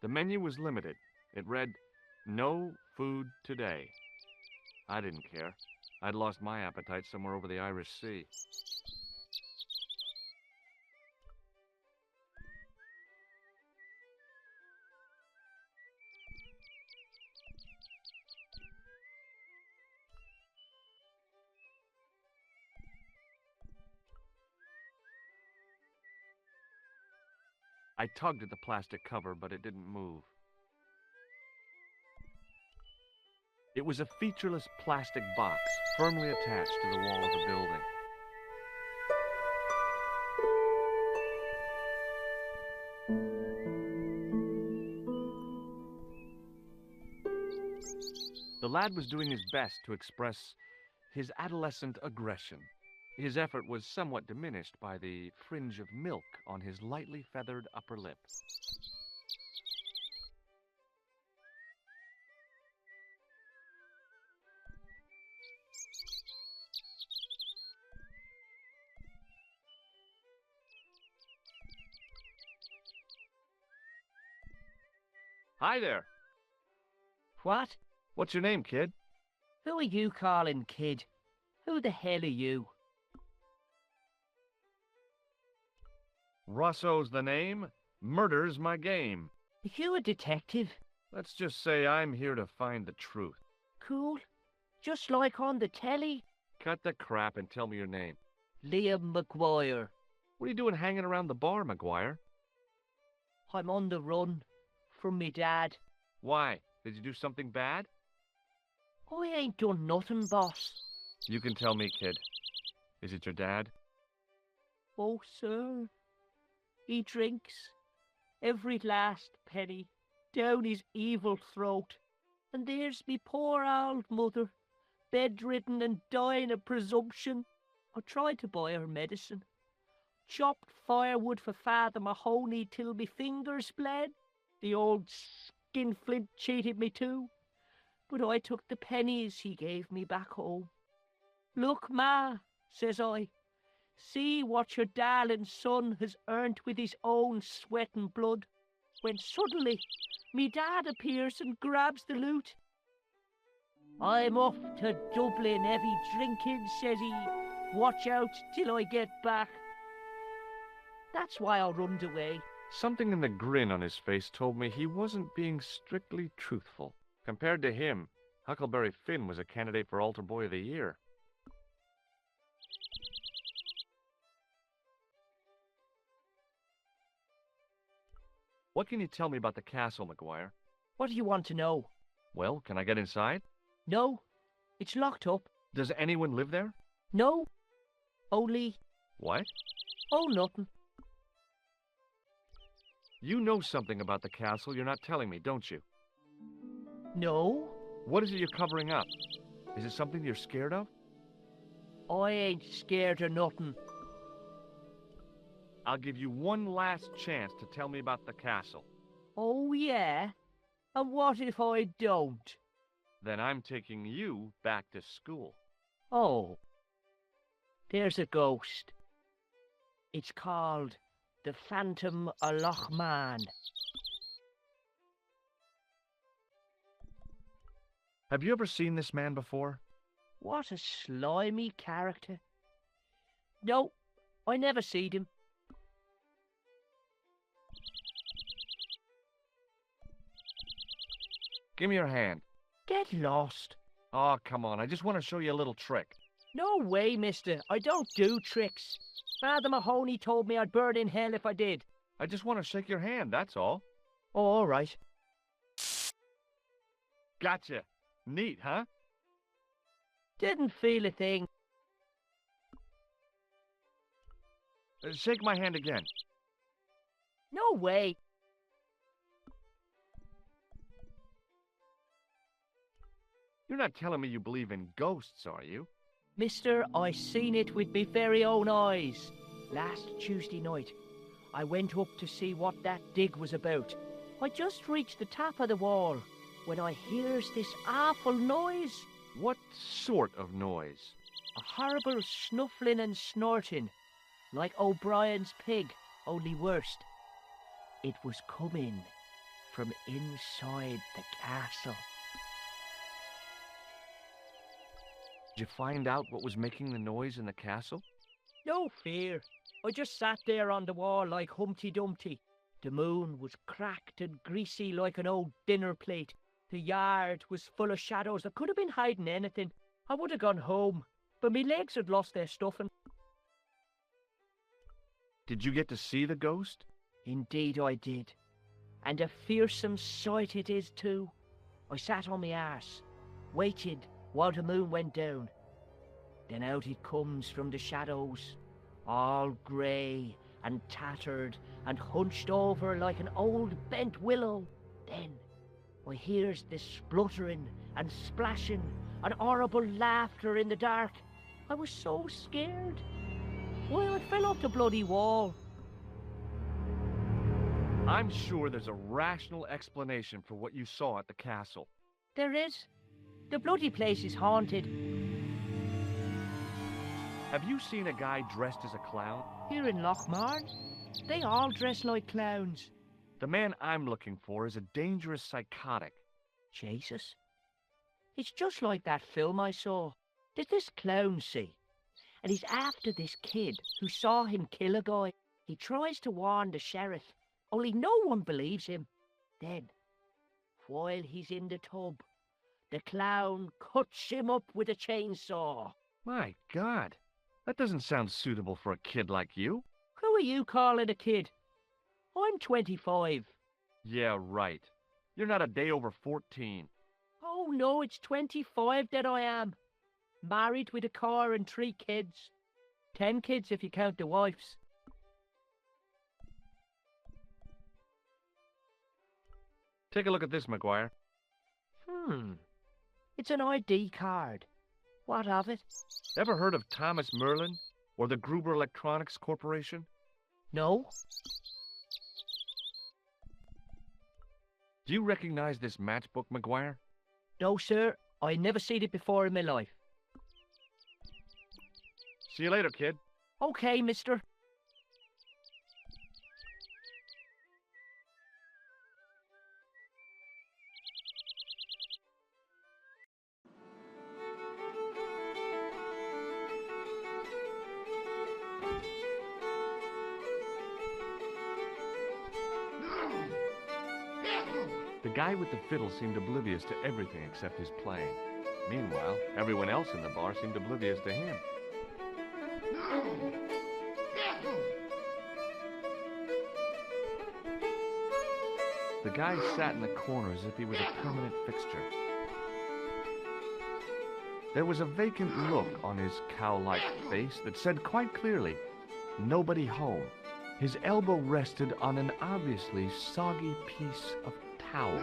The menu was limited. It read, "No food today." I didn't care. I'd lost my appetite somewhere over the Irish Sea. I tugged at the plastic cover, but it didn't move. It was a featureless plastic box firmly attached to the wall of the building. The lad was doing his best to express his adolescent aggression. His effort was somewhat diminished by the fringe of milk on his lightly feathered upper lip. Hi there. What? What's your name, kid? Who are you calling kid? Who the hell are you? Rosso's the name. Murder's my game. Are you a detective? Let's just say I'm here to find the truth. Cool. Just like on the telly? Cut the crap and tell me your name. Liam McGuire. What are you doing hanging around the bar, McGuire? I'm on the run from me dad. Why? Did you do something bad? I ain't done nothing, boss. You can tell me, kid. Is it your dad? Oh, sir. He drinks every last penny down his evil throat. And there's me poor old mother, bedridden and dying of presumption. I tried to buy her medicine. Chopped firewood for Father Mahoney till me fingers bled. The old skinflint cheated me too. But I took the pennies he gave me back home. Look, Ma, says I, see what your darling son has earned with his own sweat and blood. When suddenly, me dad appears and grabs the loot. I'm off to Dublin heavy drinking, says he. Watch out till I get back. That's why I runned away. Something in the grin on his face told me he wasn't being strictly truthful. Compared to him, Huckleberry Finn was a candidate for Altar Boy of the Year. What can you tell me about the castle, McGuire? What do you want to know? Well, can I get inside? No, it's locked up. Does anyone live there? No, only... What? Oh, nothing. You know something about the castle you're not telling me, don't you? No, What is it you're covering up? Is it something you're scared of? I ain't scared of nothing. I'll give you one last chance to tell me about the castle. Oh, yeah? And what if I don't? Then I'm taking you back to school. Oh, there's a ghost. It's called the Phantom of Loch Man. Have you ever seen this man before? What a slimy character. No, I never seed him. Give me your hand. Get lost. Oh, come on. I just want to show you a little trick. No way, mister. I don't do tricks. Father Mahoney told me I'd burn in hell if I did. I just want to shake your hand, that's all. Oh, all right. Gotcha. Neat, huh? Didn't feel a thing. Shake my hand again. No way. You're not telling me you believe in ghosts, are you? Mister, I seen it with me very own eyes. Last Tuesday night, I went up to see what that dig was about. I just reached the top of the wall when I hears this awful noise. What sort of noise? A horrible snuffling and snorting, like O'Brien's pig, only worst. It was coming from inside the castle. Did you find out what was making the noise in the castle? No fear. I just sat there on the wall like Humpty Dumpty. The moon was cracked and greasy like an old dinner plate. The yard was full of shadows that could have been hiding anything. I would have gone home, but me legs had lost their stuffing. Did you get to see the ghost? Indeed I did. And a fearsome sight it is too. I sat on my arse, waited while the moon went down. Then out it comes from the shadows, all grey and tattered and hunched over like an old bent willow. Then I hears this spluttering and splashing and horrible laughter in the dark. I was so scared. Why, I fell off the bloody wall. I'm sure there's a rational explanation for what you saw at the castle. There is. The bloody place is haunted. Have you seen a guy dressed as a clown? Here in Lochmarn, they all dress like clowns. The man I'm looking for is a dangerous psychotic. Jesus. It's just like that film I saw. There's this clown, see, and he's after this kid who saw him kill a guy. He tries to warn the sheriff, only no one believes him. Then, while he's in the tub, the clown cuts him up with a chainsaw. My God, that doesn't sound suitable for a kid like you. Who are you calling a kid? I'm 25. Yeah, right. You're not a day over 14. Oh no, it's 25 that I am. Married with a car and 3 kids. 10 kids if you count the wives. Take a look at this, McGuire. It's an ID card. What of it? Ever heard of Thomas Merlin or the Gruber Electronics Corporation? No. Do you recognize this matchbook, McGuire? No, sir. I never seen it before in my life. See you later, kid. Okay, mister. The guy with the fiddle seemed oblivious to everything except his playing. Meanwhile, everyone else in the bar seemed oblivious to him. The guy sat in the corner as if he was a permanent fixture. There was a vacant look on his cow-like face that said quite clearly, "Nobody home." His elbow rested on an obviously soggy piece of towel.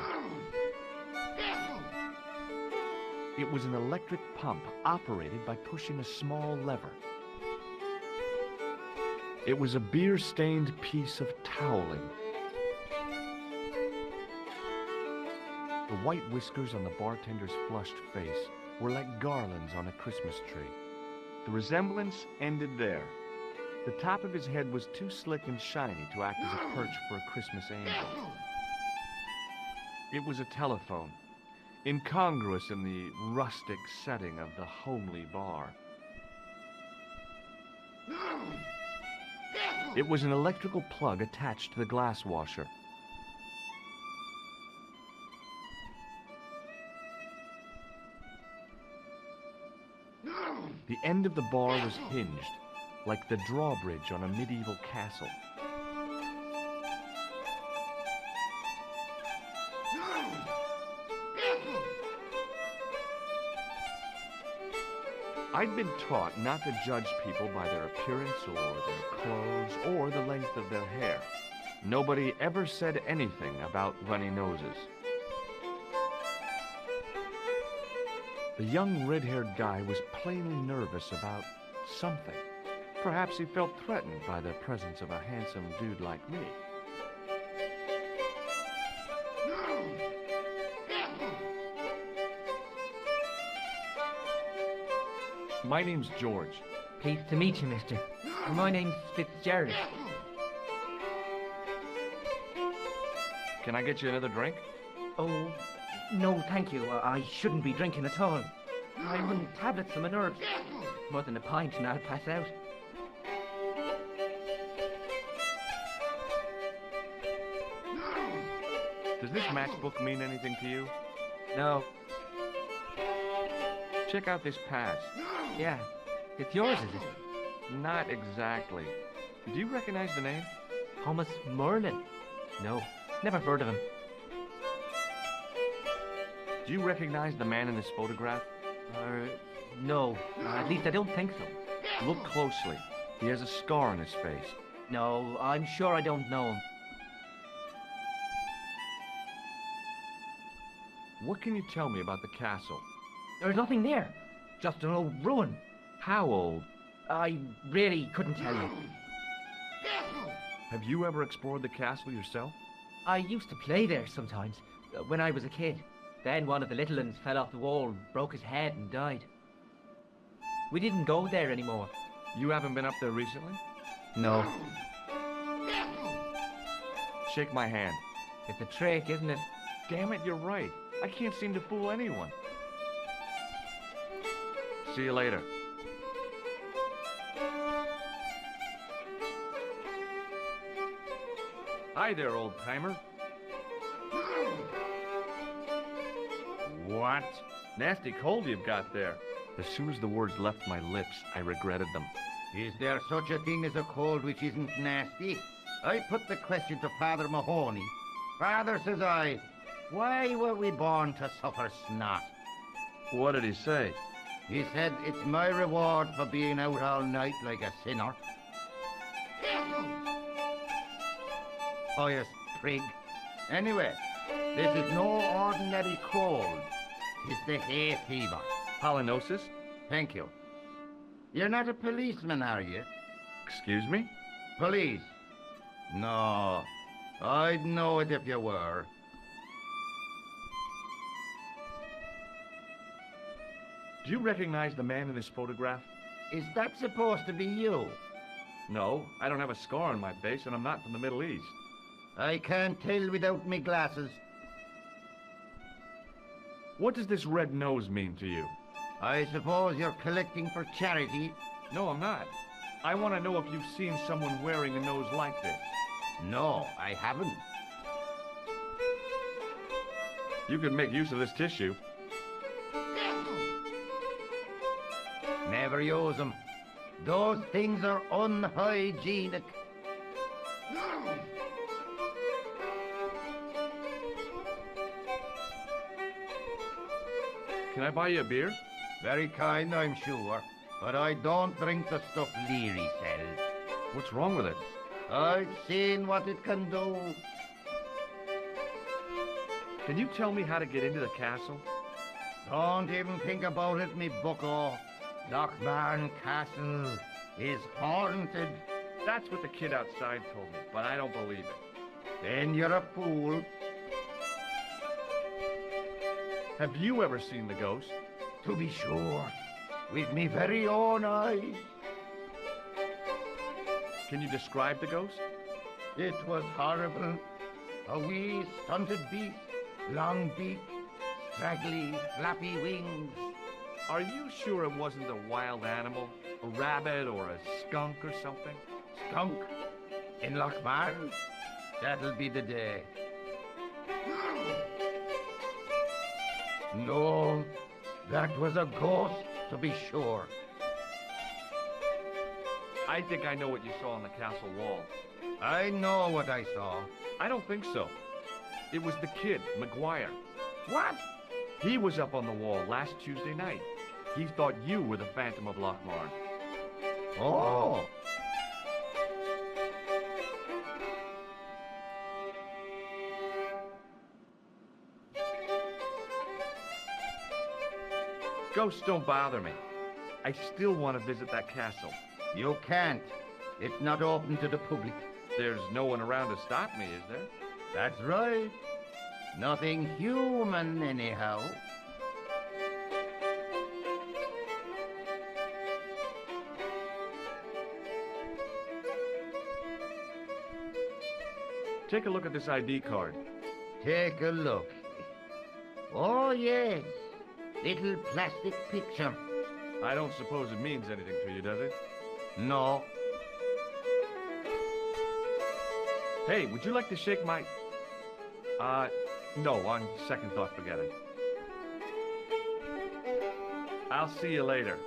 It was an electric pump operated by pushing a small lever. It was a beer-stained piece of toweling. The white whiskers on the bartender's flushed face were like garlands on a Christmas tree. The resemblance ended there. The top of his head was too slick and shiny to act as a perch for a Christmas angel. It was a telephone, incongruous in the rustic setting of the homely bar. It was an electrical plug attached to the glass washer. The end of the bar was hinged, like the drawbridge on a medieval castle. I'd been taught not to judge people by their appearance or their clothes or the length of their hair. Nobody ever said anything about runny noses. The young red-haired guy was plainly nervous about something. Perhaps he felt threatened by the presence of a handsome dude like me. My name's George. Pleased to meet you, mister. And my name's Fitzgerald. Can I get you another drink? Oh, no, thank you. I shouldn't be drinking at all. I'm on tablets for my nerves. More than a pint and I'll pass out. Does this matchbook mean anything to you? No. Check out this pass. Yeah. It's yours, is it? Not exactly. Do you recognize the name? Thomas Merlin? No. Never heard of him. Do you recognize the man in this photograph? No. At least I don't think so. Look closely. He has a scar on his face. No, I'm sure I don't know him. What can you tell me about the castle? There's nothing there. Just an old ruin. How old? I really couldn't tell you. Have you ever explored the castle yourself? I used to play there sometimes, when I was a kid. Then one of the little ones fell off the wall, broke his head and died. We didn't go there anymore. You haven't been up there recently? No. Shake my hand. It's a trick, isn't it? Damn it, you're right. I can't seem to fool anyone. See you later. Hi there, old-timer. What? Nasty cold you've got there. As soon as the words left my lips, I regretted them. Is there such a thing as a cold which isn't nasty? I put the question to Father Mahoney. Father, says I, why were we born to suffer snot? What did he say? He said, it's my reward for being out all night like a sinner. Pious prig. Anyway, this is no ordinary cold. It's the hay fever. Pollinosis? Thank you. You're not a policeman, are you? Excuse me? Police? No, I'd know it if you were. Do you recognize the man in this photograph? Is that supposed to be you? No, I don't have a scar on my face, and I'm not from the Middle East. I can't tell without me glasses. What does this red nose mean to you? I suppose you're collecting for charity? No, I'm not. I want to know if you've seen someone wearing a nose like this. No, I haven't. You could make use of this tissue. Never use them. Those things are unhygienic. Can I buy you a beer? Very kind, I'm sure. But I don't drink the stuff Leary sells. What's wrong with it? I've seen what it can do. Can you tell me how to get into the castle? Don't even think about it, me bucko. Lochbarn Castle is haunted. That's what the kid outside told me, but I don't believe it. Then you're a fool. Have you ever seen the ghost? To be sure, with me very own eyes. Can you describe the ghost? It was horrible. A wee stunted beast, long beak, straggly, flappy wings. Are you sure it wasn't a wild animal? A rabbit or a skunk or something? Skunk in Lochbarn? That'll be the day. No, that was a ghost, to be sure. I think I know what you saw on the castle wall. I know what I saw. I don't think so. It was the kid, McGuire. What? He was up on the wall last Tuesday night. He thought you were the Phantom of Lochmarn. Oh. Ghosts don't bother me. I still want to visit that castle. You can't. It's not open to the public. There's no one around to stop me, is there? That's right. Nothing human, anyhow. Take a look at this ID card. Take a look. Oh, yes. Little plastic picture. I don't suppose it means anything to you, does it? No. Hey, would you like to shake my... no, on second thought, forget it. I'll see you later.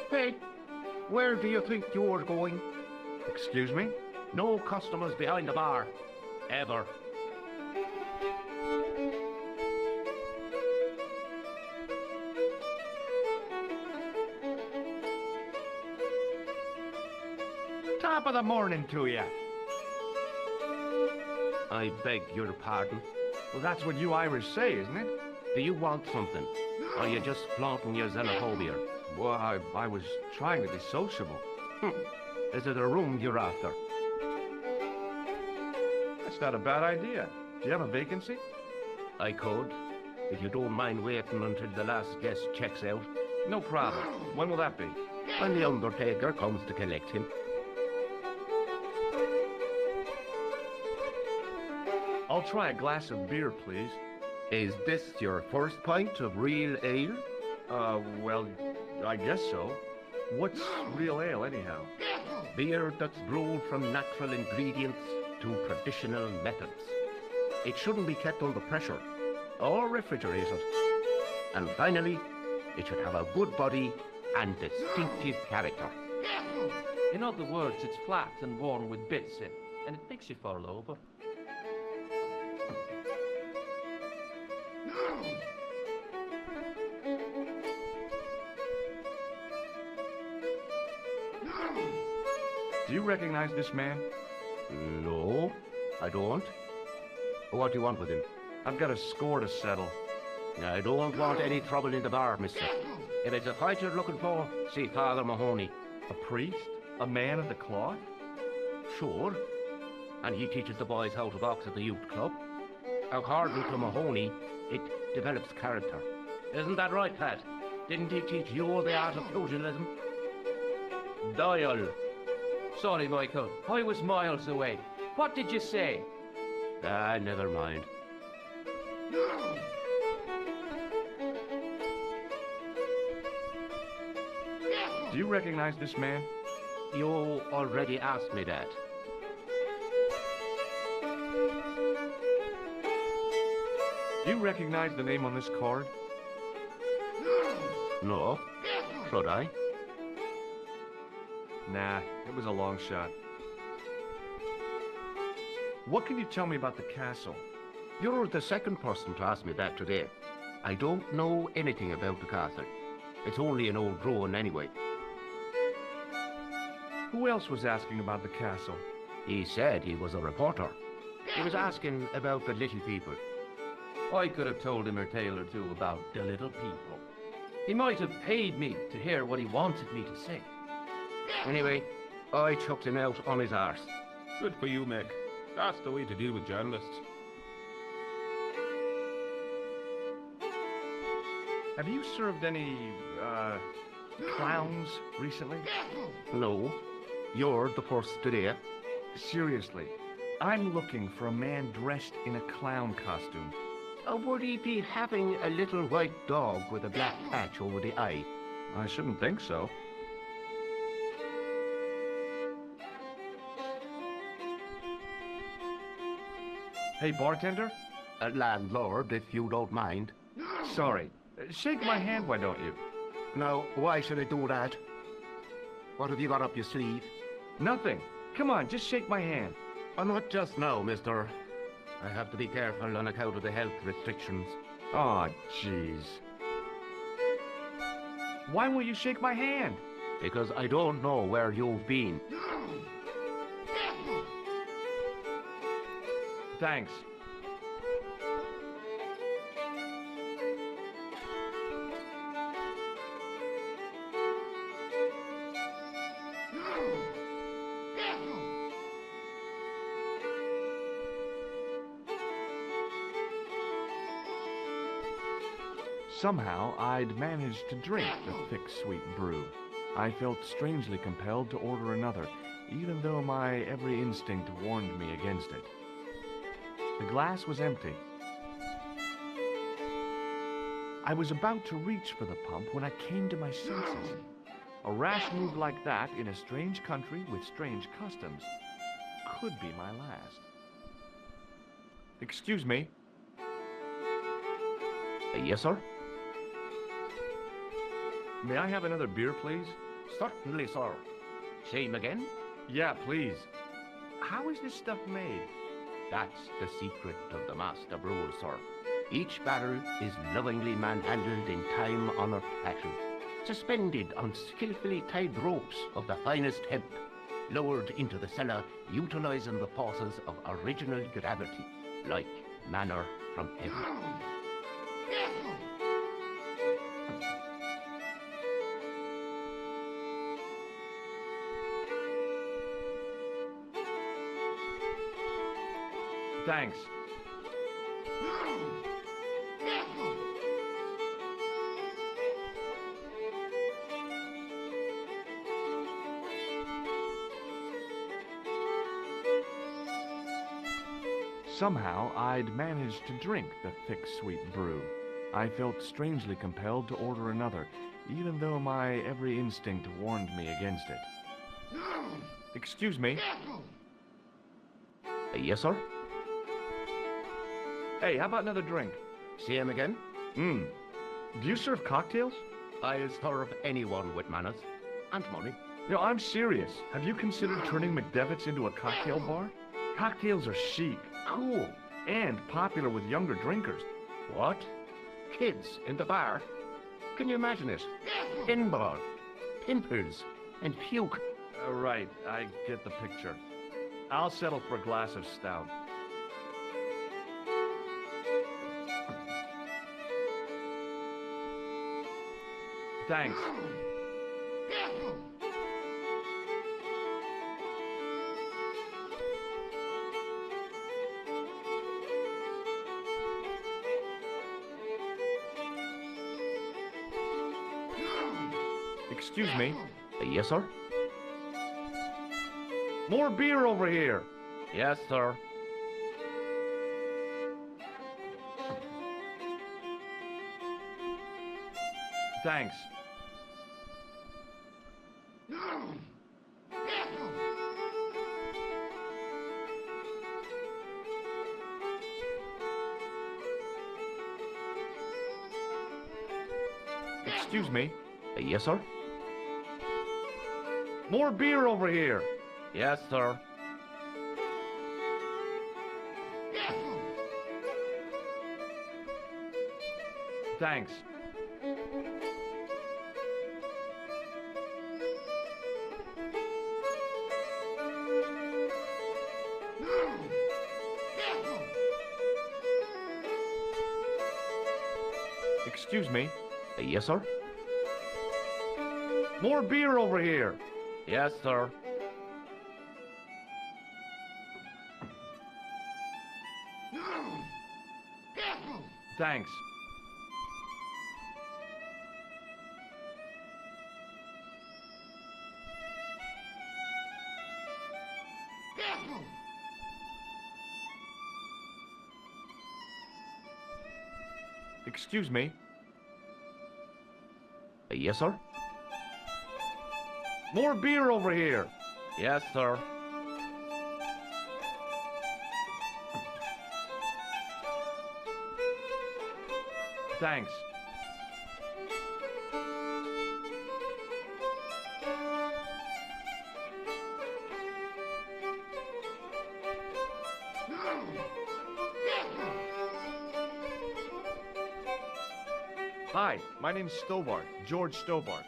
Hey, where do you think you're going? Excuse me? No customers behind the bar. Ever. Top of the morning to you. I beg your pardon. Well, that's what you Irish say, isn't it? Do you want something? Or are you just flaunting your xenophobia? Well, I was trying to be sociable. Is it a room you're after? That's not a bad idea. Do you have a vacancy? I could, if you don't mind waiting until the last guest checks out. No problem. When will that be? When the undertaker comes to collect him. I'll try a glass of beer, please. Is this your first pint of real ale? Well, I guess so. What's real ale, anyhow? Beer that's brewed from natural ingredients to traditional methods. It shouldn't be kept under pressure or refrigerated. And finally, it should have a good body and distinctive character. In other words, it's flat and worn with bits in, and it makes you fall over. Do you recognize this man? No, I don't. What do you want with him? I've got a score to settle. I don't want any trouble in the bar, mister. If it's a fight you're looking for, see Father Mahoney. A priest? A man of the cloth? Sure. And he teaches the boys how to box at the youth club. According to Mahoney, it develops character. Isn't that right, Pat? Didn't he teach you the art of pugilism? Doyle. Sorry, Michael. I was miles away. What did you say? Never mind. Do you recognize this man? You already asked me that. Do you recognize the name on this card? No. Should I? Nah, it was a long shot. What can you tell me about the castle? You're the second person to ask me that today. I don't know anything about the castle. It's only an old ruin anyway. Who else was asking about the castle? He said he was a reporter. He was asking about the little people. I could have told him a tale or two about the little people. He might have paid me to hear what he wanted me to say. Anyway, I chucked him out on his arse. Good for you, Meg. That's the way to deal with journalists. Have you served any, clowns recently? No, you're the first today. Seriously, I'm looking for a man dressed in a clown costume. Would he be having a little white dog with a black patch over the eye? I shouldn't think so. Hey, bartender? Landlord, if you don't mind. Sorry. Shake my hand, why don't you? Now, why should I do that? What have you got up your sleeve? Nothing. Come on, just shake my hand. Not just now, mister. I have to be careful on account of the health restrictions. Aw, jeez. Why won't you shake my hand? Because I don't know where you've been. Thanks. Somehow, I'd managed to drink the thick, sweet brew. I felt strangely compelled to order another, even though my every instinct warned me against it. The glass was empty. I was about to reach for the pump when I came to my senses. A rash move like that in a strange country with strange customs could be my last. Excuse me. Yes, sir? May I have another beer, please? Certainly, sir. Same again? Yeah, please. How is this stuff made? That's the secret of the master brewer, sir. Each barrel is lovingly manhandled in time-honored fashion, suspended on skillfully tied ropes of the finest hemp, lowered into the cellar, utilizing the forces of original gravity, like manna from heaven. Thanks. Somehow, I'd managed to drink the thick, sweet brew. I felt strangely compelled to order another, even though my every instinct warned me against it. Excuse me. Yes, sir? Hey, how about another drink? Same again? Do you serve cocktails? I'll serve anyone with manners and money. No, I'm serious. Have you considered turning McDevitt's into a cocktail bar? Cocktails are chic, cool, and popular with younger drinkers. What? Kids in the bar? Can you imagine it? Pinball, pimples, and puke. Right, I get the picture. I'll settle for a glass of stout. Thanks. Excuse me. Yes, sir? More beer over here. Yes, sir. Thanks. Excuse me. Yes, sir? More beer over here. Yes, sir. Thanks. Excuse me. Yes, sir? More beer over here. Yes, sir. Thanks. Excuse me. Yes, sir? More beer over here. Yes, sir. Thanks. Hi, my name's Stobart, George Stobart.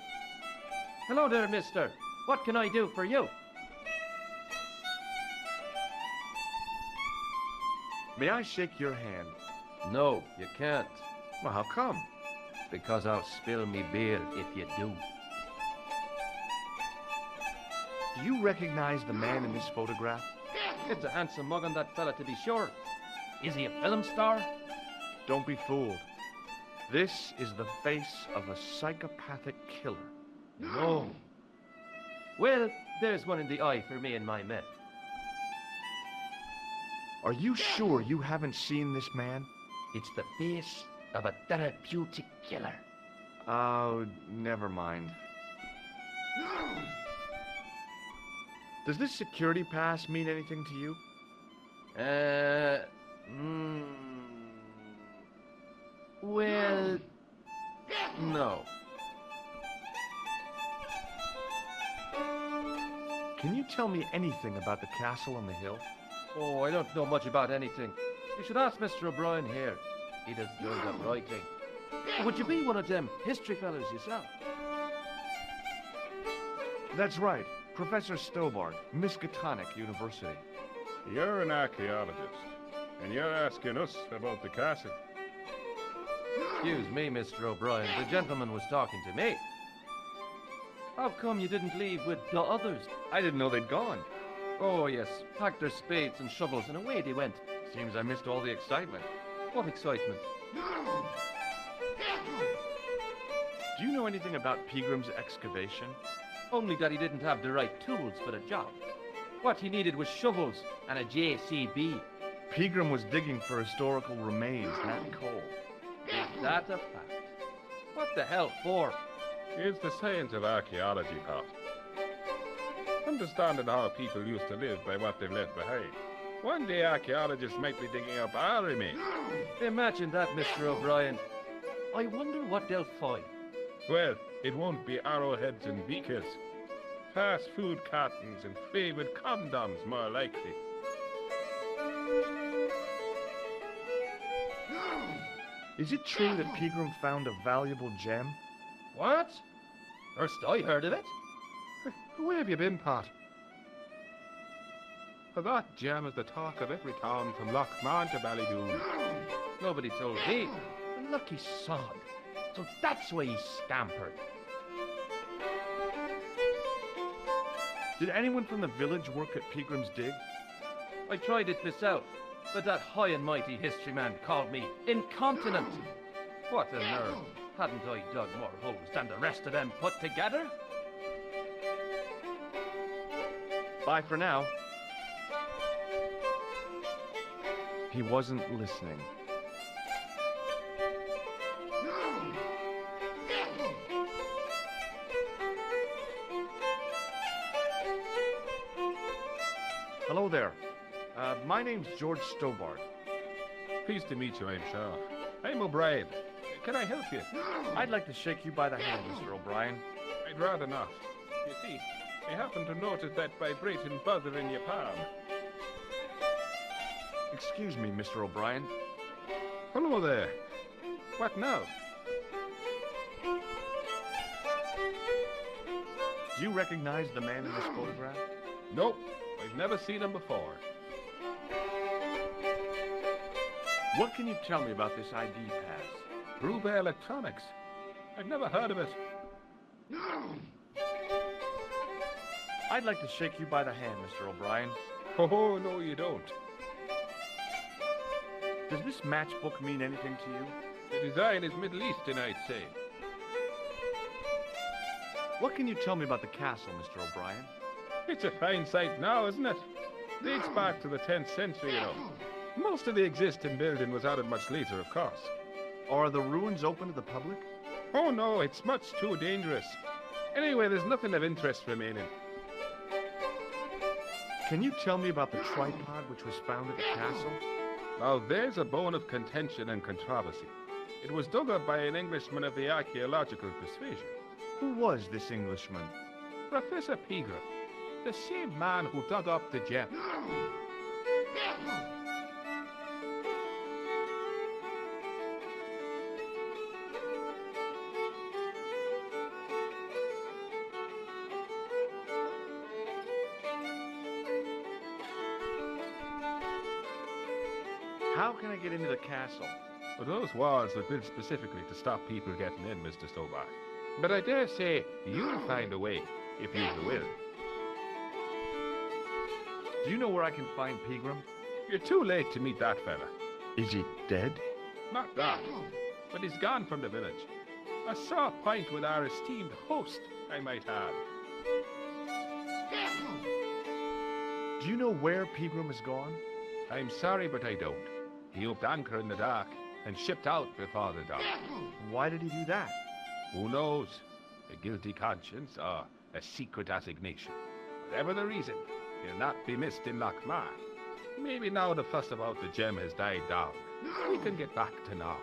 Hello there, mister. What can I do for you? May I shake your hand? No, you can't. Well, how come? Because I'll spill me beer if you do. Do you recognize the man in this photograph? It's a handsome mug on that fella, to be sure. Is he a film star? Don't be fooled. This is the face of a psychopathic killer. No. Well, there's one in the eye for me and my men. Are you sure you haven't seen this man? It's the face of a therapeutic killer. Oh, never mind. Does this security pass mean anything to you? Well, no. Can you tell me anything about the castle on the hill? Oh, I don't know much about anything. You should ask Mr. O'Brien here. He does the writing. Would you be one of them history fellas yourself? That's right. Professor Stobart, Miskatonic University. You're an archaeologist, and you're asking us about the castle. Excuse me, Mr. O'Brien. The gentleman was talking to me. How come you didn't leave with the others? I didn't know they'd gone. Oh, yes. Packed their spades and shovels, and away they went. Seems I missed all the excitement. What excitement? Do you know anything about Peagram's excavation? Only that he didn't have the right tools for the job. What he needed was shovels and a JCB. Peagram was digging for historical remains, not coal. Is that a fact? What the hell for? It's the science of archaeology, Pat. Understanding how people used to live by what they've left behind. One day archaeologists might be digging up our remains. Imagine that, Mr. O'Brien. I wonder what they'll find. Well, it won't be arrowheads and beakers. Fast food cartons and flavoured condoms, more likely. Is it true that Peagram found a valuable gem? What? First I heard of it. Where have you been, Pat? For that gem is the talk of every town from Lochmahon to Ballydoon. Nobody told me. The lucky sod. So that's why he scampered. Did anyone from the village work at Peagram's dig? I tried it myself, but that high and mighty history man called me incontinent. What a nerve. Hadn't I dug more holes than the rest of them put together? Bye for now. He wasn't listening. Hello there. My name's George Stobart. Pleased to meet you, I'm sure. I'm O'Brien. Can I help you? I'd like to shake you by the hand, Mr. O'Brien. I'd rather not. You see, I happen to notice that vibrating buzzer in your palm. Excuse me, Mr. O'Brien. Hello there. What now? Do you recognize the man in this photograph? Nope, I've never seen him before. What can you tell me about this ID pass? Ruba Electronics. I've never heard of it. I'd like to shake you by the hand, Mr. O'Brien. Oh, no, you don't. Does this matchbook mean anything to you? The design is Middle Eastern, I'd say. What can you tell me about the castle, Mr. O'Brien? It's a fine sight now, isn't it? Dates back to the 10th century, you know. Most of the existing building was added much later, of course. Are the ruins open to the public? Oh no, it's much too dangerous. Anyway, there's nothing of interest remaining. Can you tell me about the tripod which was found at the castle? Now there's a bone of contention and controversy. It was dug up by an Englishman of the archaeological persuasion. Who was this Englishman? Professor Peagram, the same man who dug up the gem. How can I get into the castle? But those walls were built specifically to stop people getting in, Mr. Stobart. But I dare say you'll find a way, if you've the will. Do you know where I can find Peagram? You're too late to meet that fella. Is he dead? Not that, but he's gone from the village. A sore point with our esteemed host, I might add. Do you know where Pegram has gone? I'm sorry, but I don't. He upped anchor in the dark and shipped out before the dawn. Why did he do that? Who knows? A guilty conscience or a secret assignation. Whatever the reason, he'll not be missed in Lochmar. Maybe now the fuss about the gem has died down, we can get back to normal.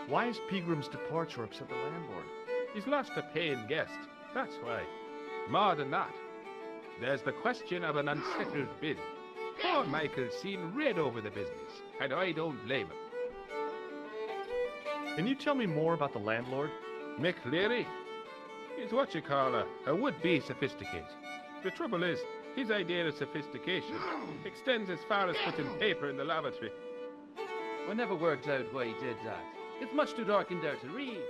Why is Pegram's departure upset the landlord? He's lost a paying guest, that's why. More than that, there's the question of an unsettled bill. Poor Michael's seen red over the business, and I don't blame him. Can you tell me more about the landlord? Mick Leary? He's what you call a would-be sophisticated. The trouble is, his idea of sophistication extends as far as putting paper in the lavatory. I never worked out why he did that. It's much too dark in there to read.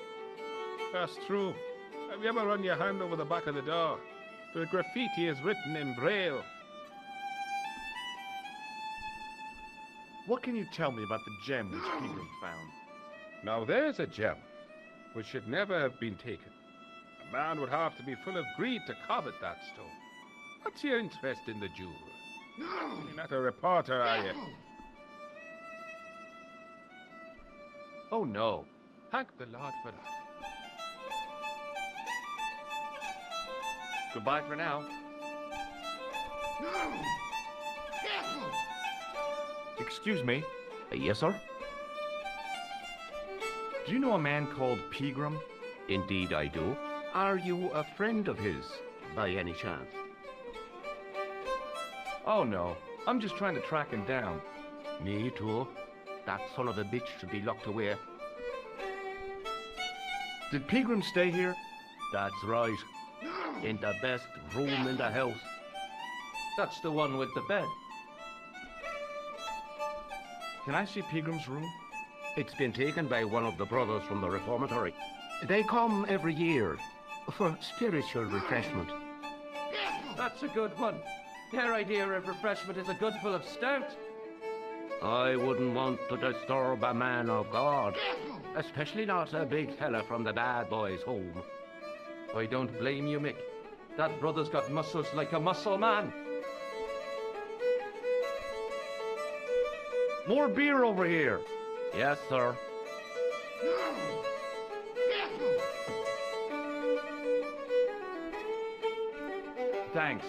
That's true. Have you ever run your hand over the back of the door? The graffiti is written in Braille. What can you tell me about the gem which Pegram found? Now there's a gem, which should never have been taken. A man would have to be full of greed to covet that stone. What's your interest in the jewel? You're not a reporter, are you? Oh no. Thank the Lord for that. Goodbye for now. Excuse me. Yes, sir? Do you know a man called Pegram? Indeed I do. Are you a friend of his, by any chance? Oh no. I'm just trying to track him down. Me too. That son of a bitch should be locked away. Did Pegram stay here? That's right. In the best room in the house. That's the one with the bed. Can I see Pegram's room? It's been taken by one of the brothers from the reformatory. They come every year for spiritual refreshment. That's a good one. Their idea of refreshment is a good full of stout. I wouldn't want to disturb a man of God, especially not a big fella from the bad boys' home. I don't blame you, Mick. That brother's got muscles like a muscle man. More beer over here. Yes, sir. Thanks.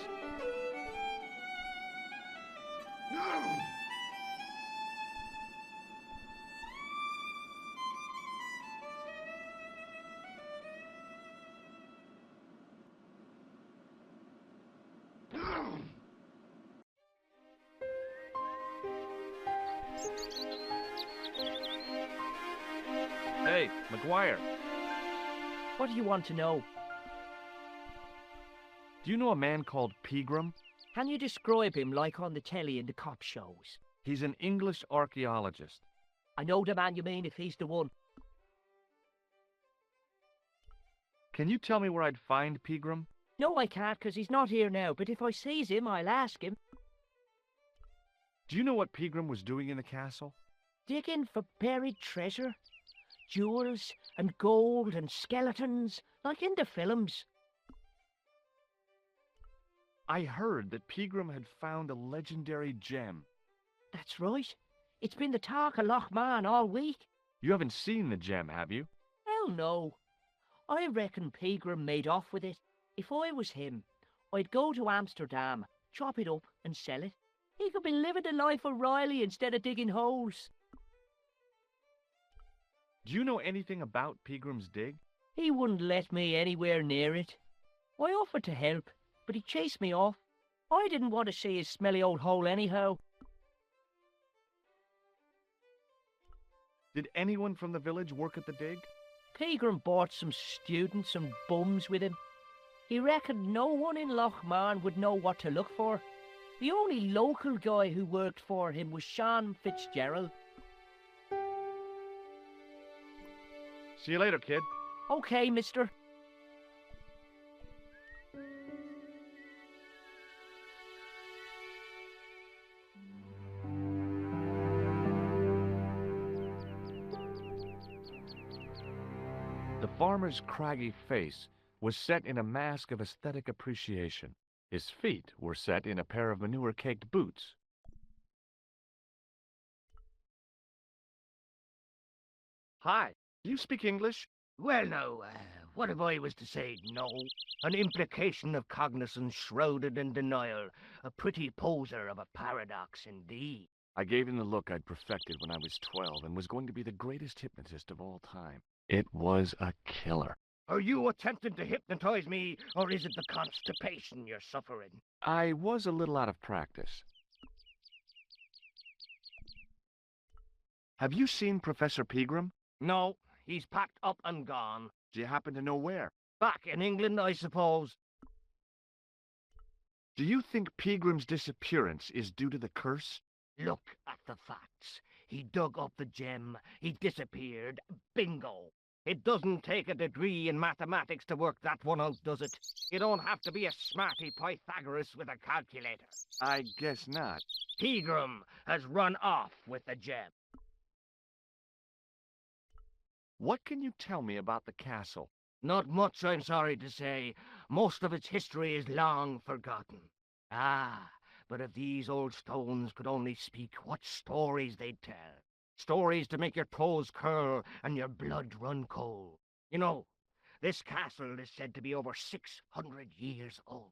Hey, McGuire. What do you want to know? Do you know a man called Pegram? Can you describe him like on the telly in the cop shows? He's an English archaeologist. I know the man you mean if he's the one. Can you tell me where I'd find Pegram? No, I can't, 'cause he's not here now, but if I sees him, I'll ask him. Do you know what Pegram was doing in the castle? Digging for buried treasure. Jewels and gold and skeletons, like in the films. I heard that Pegram had found a legendary gem. That's right. It's been the talk of Lochmar all week. You haven't seen the gem, have you? Hell no. I reckon Pegram made off with it. If I was him, I'd go to Amsterdam, chop it up and sell it. He could be living the life of Riley instead of digging holes. Do you know anything about Pegram's dig? He wouldn't let me anywhere near it. I offered to help, but he chased me off. I didn't want to see his smelly old hole anyhow. Did anyone from the village work at the dig? Pegram brought some students and bums with him. He reckoned no one in Lochmar would know what to look for. The only local guy who worked for him was Sean Fitzgerald. See you later, kid. Okay, mister. The farmer's craggy face was set in a mask of aesthetic appreciation. His feet were set in a pair of manure-caked boots. Hi, do you speak English? Well, now, what if I was to say no? An implication of cognizance shrouded in denial. A pretty poser of a paradox indeed. I gave him the look I'd perfected when I was 12 and was going to be the greatest hypnotist of all time. It was a killer. Are you attempting to hypnotize me, or is it the constipation you're suffering? I was a little out of practice. Have you seen Professor Pegram? No, he's packed up and gone. Do you happen to know where? Back in England, I suppose. Do you think Pegram's disappearance is due to the curse? Look at the facts. He dug up the gem. He disappeared. Bingo. It doesn't take a degree in mathematics to work that one out, does it? You don't have to be a smarty Pythagoras with a calculator. I guess not. Pegram has run off with the gem. What can you tell me about the castle? Not much, I'm sorry to say. Most of its history is long forgotten. Ah, but if these old stones could only speak, what stories they'd tell. Stories to make your toes curl and your blood run cold. You know, this castle is said to be over 600 years old.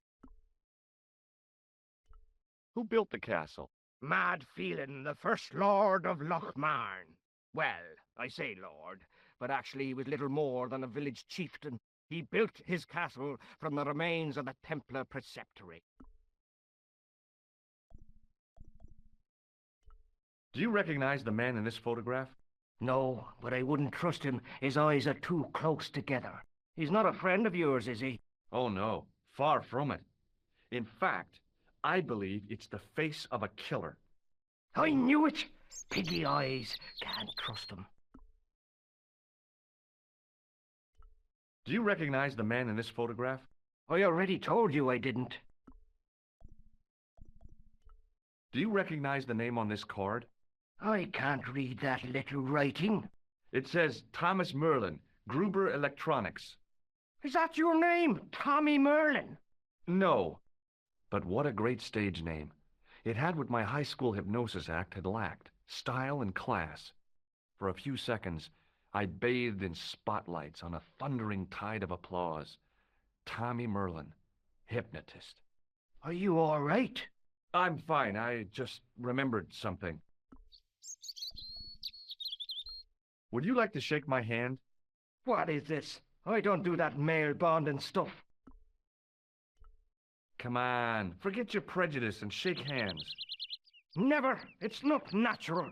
Who built the castle? Mad Phelan, the first lord of Lochmarn. Well, I say lord, but actually he was little more than a village chieftain. He built his castle from the remains of the Templar preceptory. Do you recognize the man in this photograph? No, but I wouldn't trust him. His eyes are too close together. He's not a friend of yours, is he? Oh no, far from it. In fact, I believe it's the face of a killer. I knew it! Piggy eyes. Can't trust him. Do you recognize the man in this photograph? I already told you I didn't. Do you recognize the name on this card? I can't read that little writing. It says Thomas Merlin, Gruber Electronics. Is that your name, Tommy Merlin? No, but what a great stage name. It had what my high school hypnosis act had lacked, style and class. For a few seconds, I bathed in spotlights on a thundering tide of applause. Tommy Merlin, hypnotist. Are you all right? I'm fine. I just remembered something. Would you like to shake my hand? What is this? I don't do that male bonding stuff. Come on, forget your prejudice and shake hands. Never. It's not natural.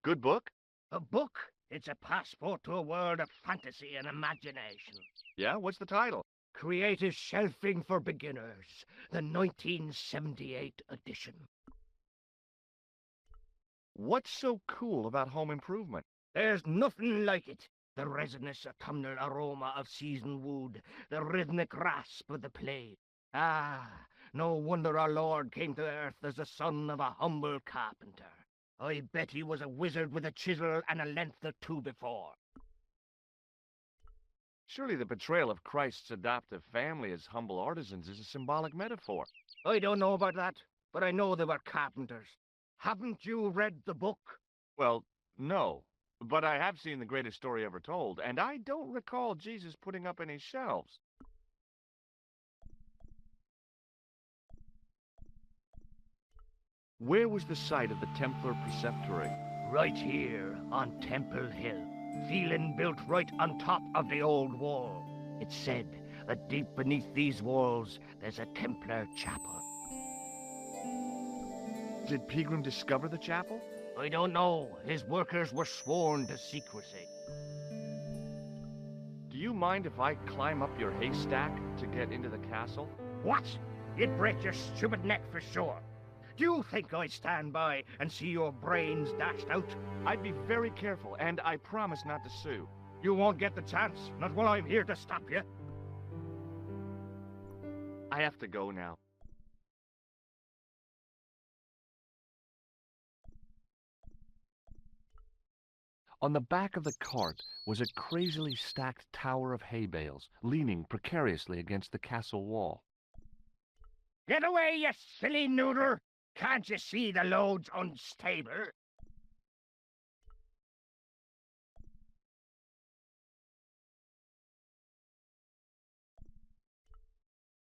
Good book? A book? It's a passport to a world of fantasy and imagination. Yeah, what's the title? Creative Shelving for Beginners, the 1978 edition. What's so cool about home improvement? There's nothing like it. The resinous autumnal aroma of seasoned wood, the rhythmic rasp of the play. Ah, no wonder our Lord came to earth as the son of a humble carpenter. I bet he was a wizard with a chisel and a length or two before. Surely the portrayal of Christ's adoptive family as humble artisans is a symbolic metaphor. I don't know about that, but I know they were carpenters. Haven't you read the book? Well, no. But I have seen the greatest story ever told, and I don't recall Jesus putting up any shelves. Where was the site of the Templar preceptory? Right here on Temple Hill. Phelan built right on top of the old wall. It's said that deep beneath these walls there's a Templar chapel. Did Pegram discover the chapel? I don't know. His workers were sworn to secrecy. Do you mind if I climb up your haystack to get into the castle? What? You'd break your stupid neck for sure. Do you think I'd stand by and see your brains dashed out? I'd be very careful, and I promise not to sue. You won't get the chance, not while I'm here to stop you. I have to go now. On the back of the cart was a crazily stacked tower of hay bales, leaning precariously against the castle wall. Get away, you silly noodle! Can't you see the load's unstable?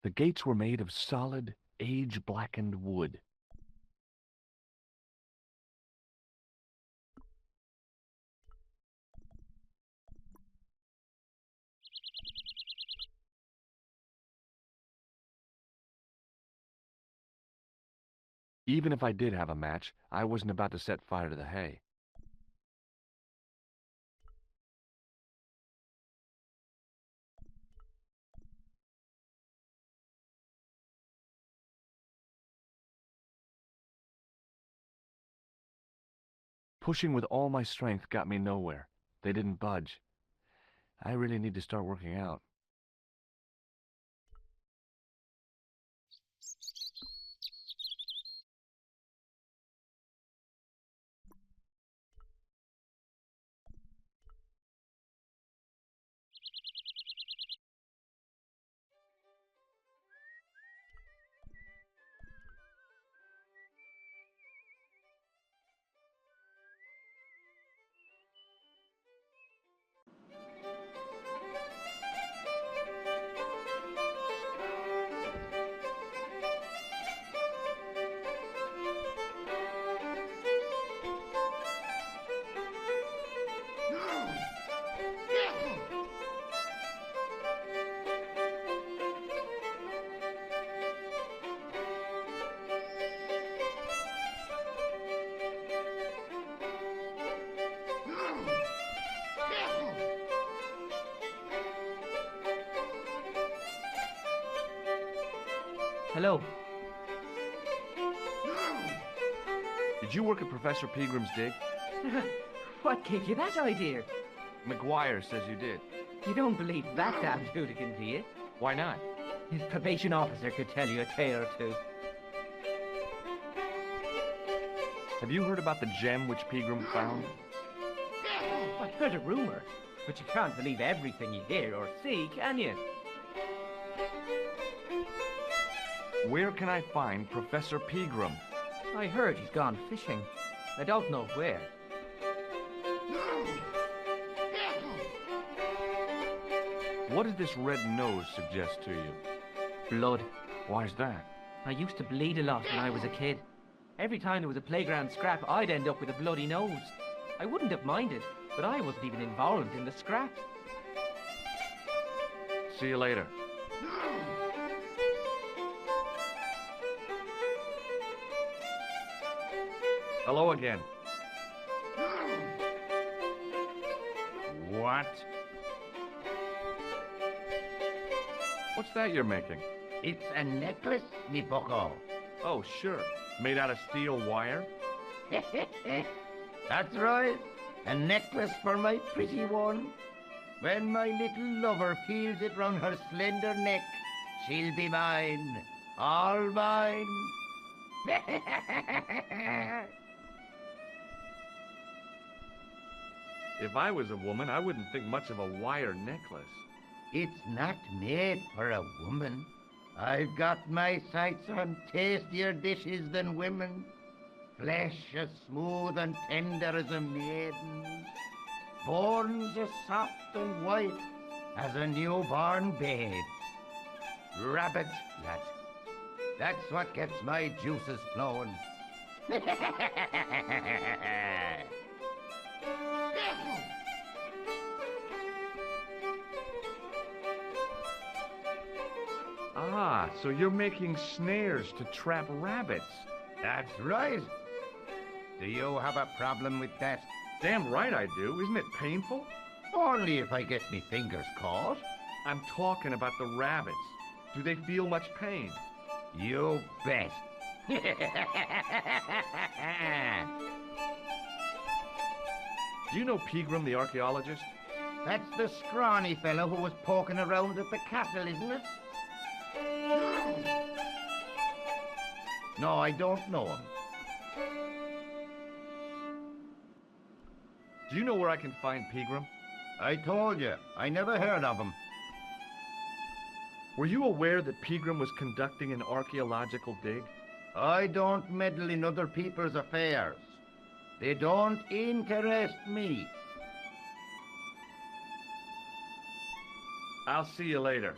The gates were made of solid, age-blackened wood. Even if I did have a match, I wasn't about to set fire to the hay. Pushing with all my strength got me nowhere. They didn't budge. I really need to start working out. Hello. Did you work at Professor Pegram's dig? What gave you that idea? McGuire says you did. You don't believe that damn hooligan, do you? Why not? His probation officer could tell you a tale or two. Have you heard about the gem which Pegram found? I've heard a rumor, but you can't believe everything you hear or see, can you? Where can I find Professor Pegram? I heard he's gone fishing. I don't know where. What does this red nose suggest to you? Blood. Why's that? I used to bleed a lot when I was a kid. Every time there was a playground scrap, I'd end up with a bloody nose. I wouldn't have minded, but I wasn't even involved in the scrap. See you later. Hello again. What? What's that you're making? It's a necklace, me bucko. Oh, sure. Made out of steel wire? That's right. A necklace for my pretty one. When my little lover feels it round her slender neck, she'll be mine. All mine. If I was a woman, I wouldn't think much of a wire necklace. It's not made for a woman. I've got my sights on tastier dishes than women. Flesh as smooth and tender as a maiden's. Bones as soft and white as a newborn babe's. Rabbit, lad. That's what gets my juices flowing. Ah, so you're making snares to trap rabbits. That's right. Do you have a problem with that? Damn right I do. Isn't it painful? Only if I get me fingers caught. I'm talking about the rabbits. Do they feel much pain? You bet. Do you know Pegram, the archaeologist? That's the scrawny fellow who was poking around at the castle, isn't it? No, I don't know him. Do you know where I can find Pegram? I told you, I never heard of him. Were you aware that Pegram was conducting an archaeological dig? I don't meddle in other people's affairs. They don't interest me. I'll see you later.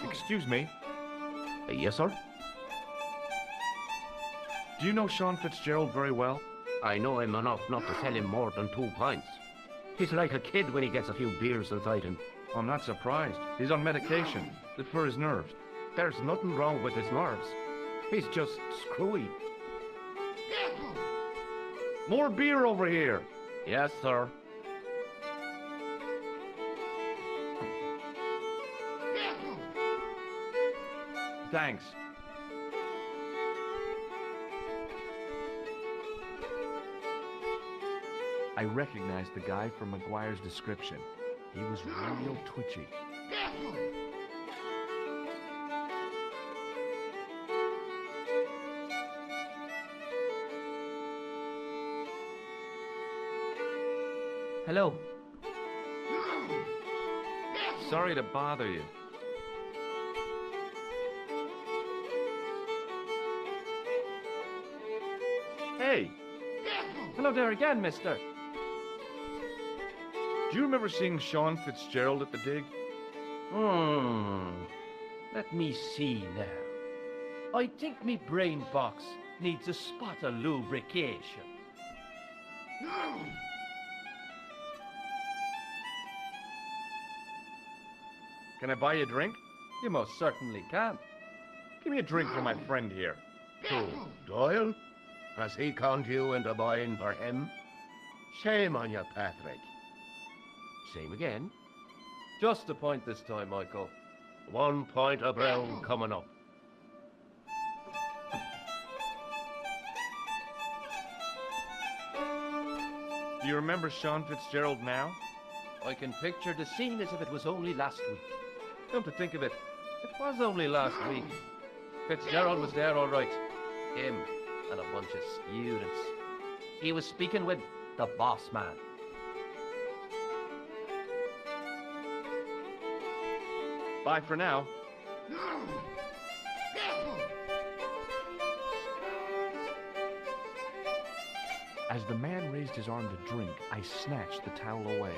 Excuse me. Yes, sir? Do you know Sean Fitzgerald very well? I know him enough not to sell him more than 2 pints. He's like a kid when he gets a few beers inside him. I'm not surprised. He's on medication. It's for his nerves. There's nothing wrong with his nerves. He's just screwy. More beer over here. Yes, sir. Thanks. I recognized the guy from McGuire's description. He was real twitchy. Hello. Sorry to bother you. Hey, Hello there again, mister. do you remember seeing Sean Fitzgerald at the dig? Let me see now. I think me brain box needs a spot of lubrication. Can I buy you a drink? You most certainly can. Give me a drink for my friend here. Who, Doyle? Has he conned you into buying for him? Shame on you, Patrick. Same again. Just a point this time, Michael. 1 point of brown coming up. Do you remember Sean Fitzgerald now? I can picture the scene as if it was only last week. Come to think of it, it was only last week. Fitzgerald was there all right. Him and a bunch of students. He was speaking with the boss man. Bye for now. As the man raised his arm to drink, I snatched the towel away.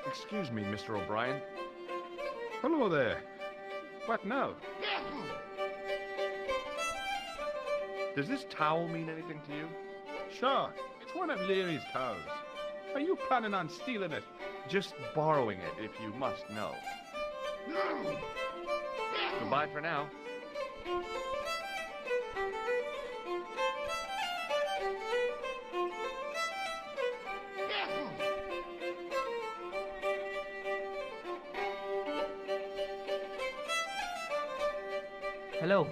Excuse me, Mr. O'Brien. Hello there. What now? Does this towel mean anything to you? Sure, it's one of Leary's towels. Are you planning on stealing it? Just borrowing it, if you must know. Goodbye for now. Hello.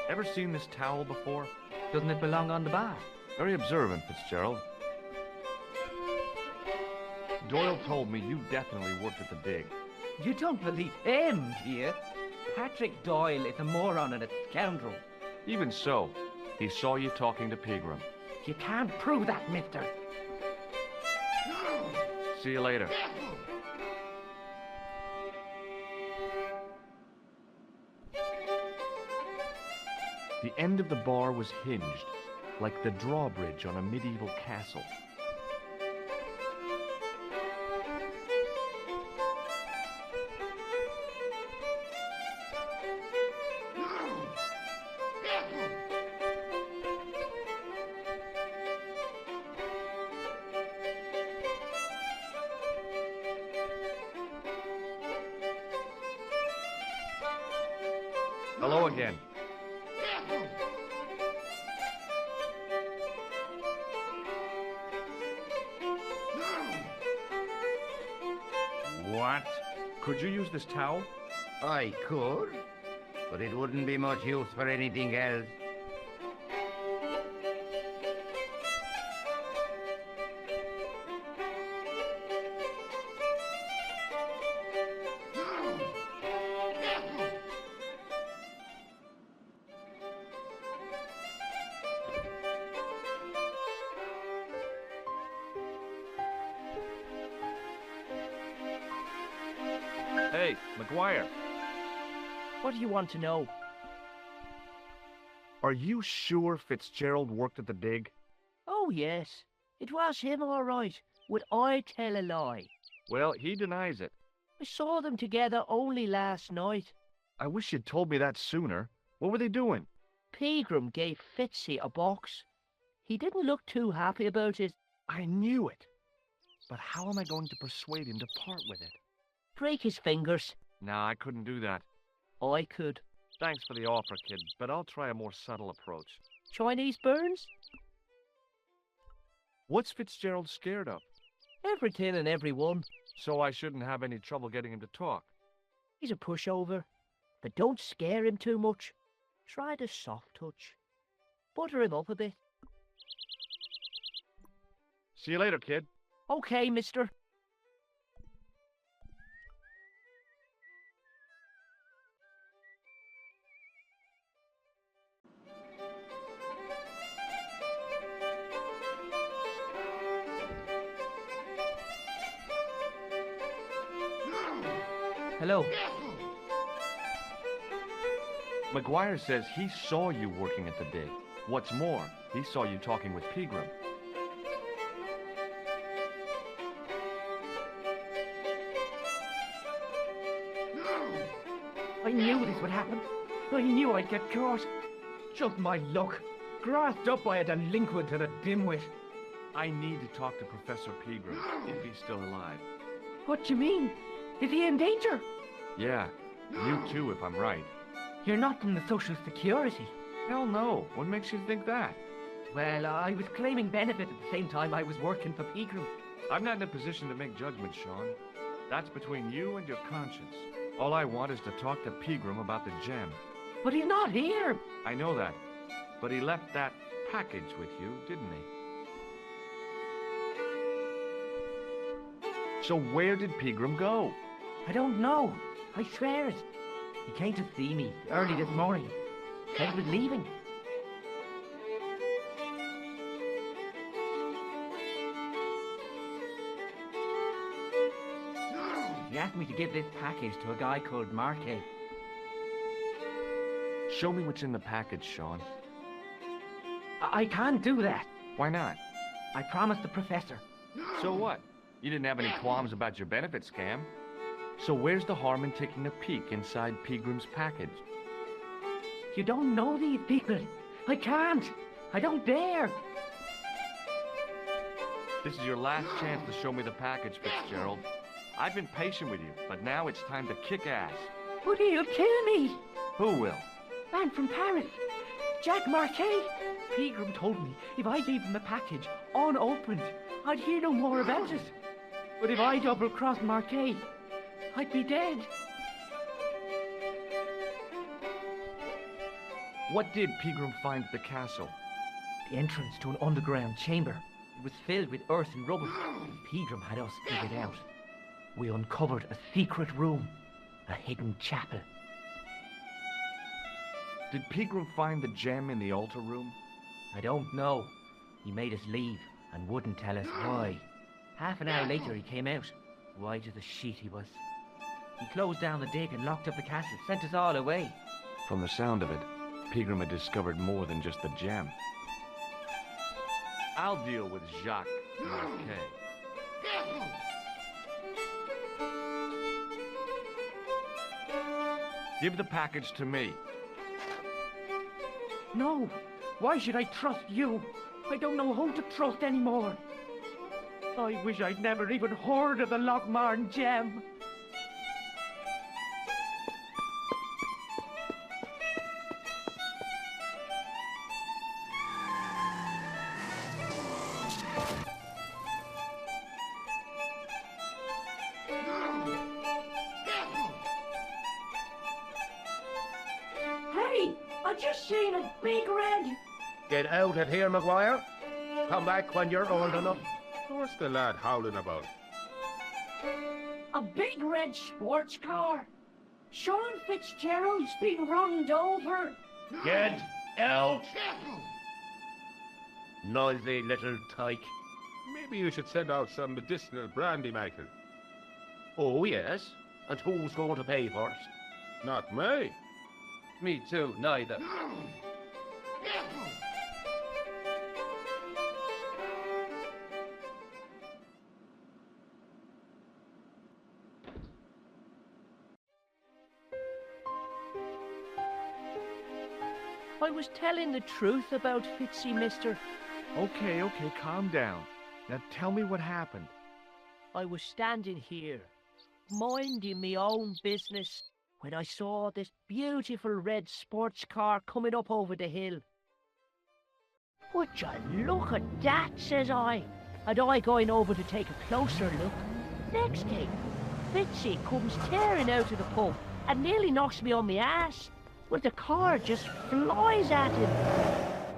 Ever seen this towel before? Doesn't it belong on the bar? Very observant, Fitzgerald. Doyle told me you definitely worked at the dig. You don't believe him, do you? Patrick Doyle is a moron and a scoundrel. Even so, he saw you talking to Pegram. You can't prove that, mister. See you later. The end of the bar was hinged, like the drawbridge on a medieval castle. Hello again. What? Could you use this towel? I could, but it wouldn't be much use for anything else. Hey, McGuire, What do you want to know? are you sure Fitzgerald worked at the dig? Oh, yes. It was him, all right. Would I tell a lie? Well, he denies it. I saw them together only last night. I wish you'd told me that sooner. What were they doing? Pegram gave Fitzy a box. He didn't look too happy about it. I knew it. But how am I going to persuade him to part with it? Break his fingers. Nah, I couldn't do that. I could. Thanks for the offer, kid, but I'll try a more subtle approach. Chinese burns? What's Fitzgerald scared of? Everything and everyone. So I shouldn't have any trouble getting him to talk. He's a pushover. But don't scare him too much. Try the soft touch. Butter him up a bit. See you later, kid. Okay, mister. Hello. McGuire says he saw you working at the dig. What's more, he saw you talking with Pegram. I knew this would happen. I knew I'd get caught. Just my luck. Grasped up by a delinquent and a dimwit. I need to talk to Professor Pegram, if he's still alive. What do you mean? Is he in danger? Yeah, you too, if I'm right. You're not from the Social Security. Hell no. What makes you think that? Well, I was claiming benefit at the same time I was working for Pegram. I'm not in a position to make judgments, Sean. That's between you and your conscience. All I want is to talk to Pegram about the gem. But he's not here. I know that. But he left that package with you, didn't he? So where did Pegram go? I don't know. I swear it. He came to see me early this morning. Said he was leaving. He asked me to give this package to a guy called Marquet. Show me what's in the package, Sean. I can't do that. Why not? I promised the professor. So what? You didn't have any qualms about your benefit scam. So where's the harm in taking a peek inside Pegram's package? You don't know these people. I can't. I don't dare. This is your last chance to show me the package, Fitzgerald. I've been patient with you, but now it's time to kick ass. But he'll kill me. Who will? Man from Paris. Jack Marquet. Pegram told me if I gave him the package unopened, I'd hear no more about it. But if I double-crossed Marquet, I'd be dead. What did Pegram find at the castle? The entrance to an underground chamber. It was filled with earth and rubble. Pegram had us dig it out. We uncovered a secret room, a hidden chapel. Did Pegram find the gem in the altar room? I don't know. He made us leave and wouldn't tell us why. Half an hour later he came out, white as a sheet he was. He closed down the dig and locked up the castle, sent us all away. From the sound of it, Pegram had discovered more than just the gem. I'll deal with Jacques Marquet. Give the package to me. No, why should I trust you? I don't know who to trust anymore. I wish I'd never even heard of the Lochmarn gem. Hey, I just seen a big red. Get out of here, McGuire. Come back when you're old enough. What's the lad howling about? A big red sports car. Sean Fitzgerald's been runned over. Get out! Noisy little tyke. Maybe you should send out some medicinal brandy, Michael. Oh, yes. And who's going to pay for it? Not me. Me too, neither. I was telling the truth about Fitzy, mister. Okay, calm down. Now tell me what happened. I was standing here, minding me own business, when I saw this beautiful red sports car coming up over the hill. Would you look at that, says I. And I going over to take a closer look. Next thing, Fitzy comes tearing out of the pub and nearly knocks me on my ass. Well, the car just flies at him.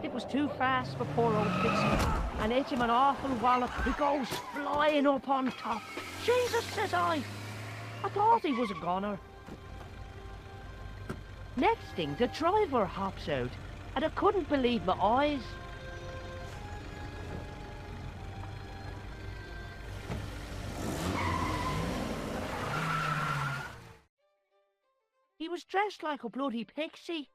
It was too fast for poor old Fitzy, and hit him an awful wallop. He goes flying up on top. Jesus, says I thought he was a goner. Next thing, the driver hops out, and I couldn't believe my eyes. He was dressed like a bloody pixie.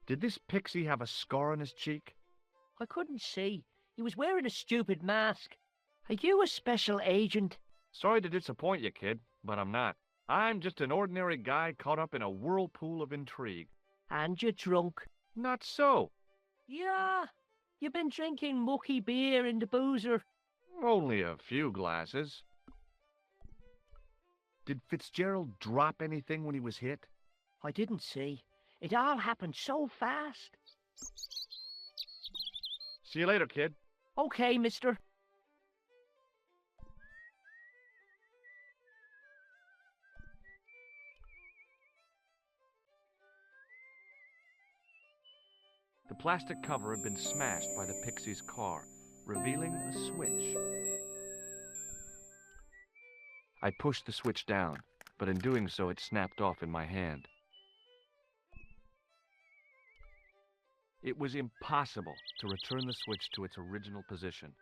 Did this pixie have a scar on his cheek? I couldn't see. He was wearing a stupid mask. Are you a special agent? Sorry to disappoint you, kid, but I'm not. I'm just an ordinary guy caught up in a whirlpool of intrigue. And you're drunk. Not so. Yeah, you've been drinking mucky beer in the boozer. Only a few glasses. Did Fitzgerald drop anything when he was hit? I didn't see. It all happened so fast. See you later, kid. Okay, mister. The plastic cover had been smashed by the pixie's car, revealing a switch. I pushed the switch down, but in doing so it snapped off in my hand. It was impossible to return the switch to its original position.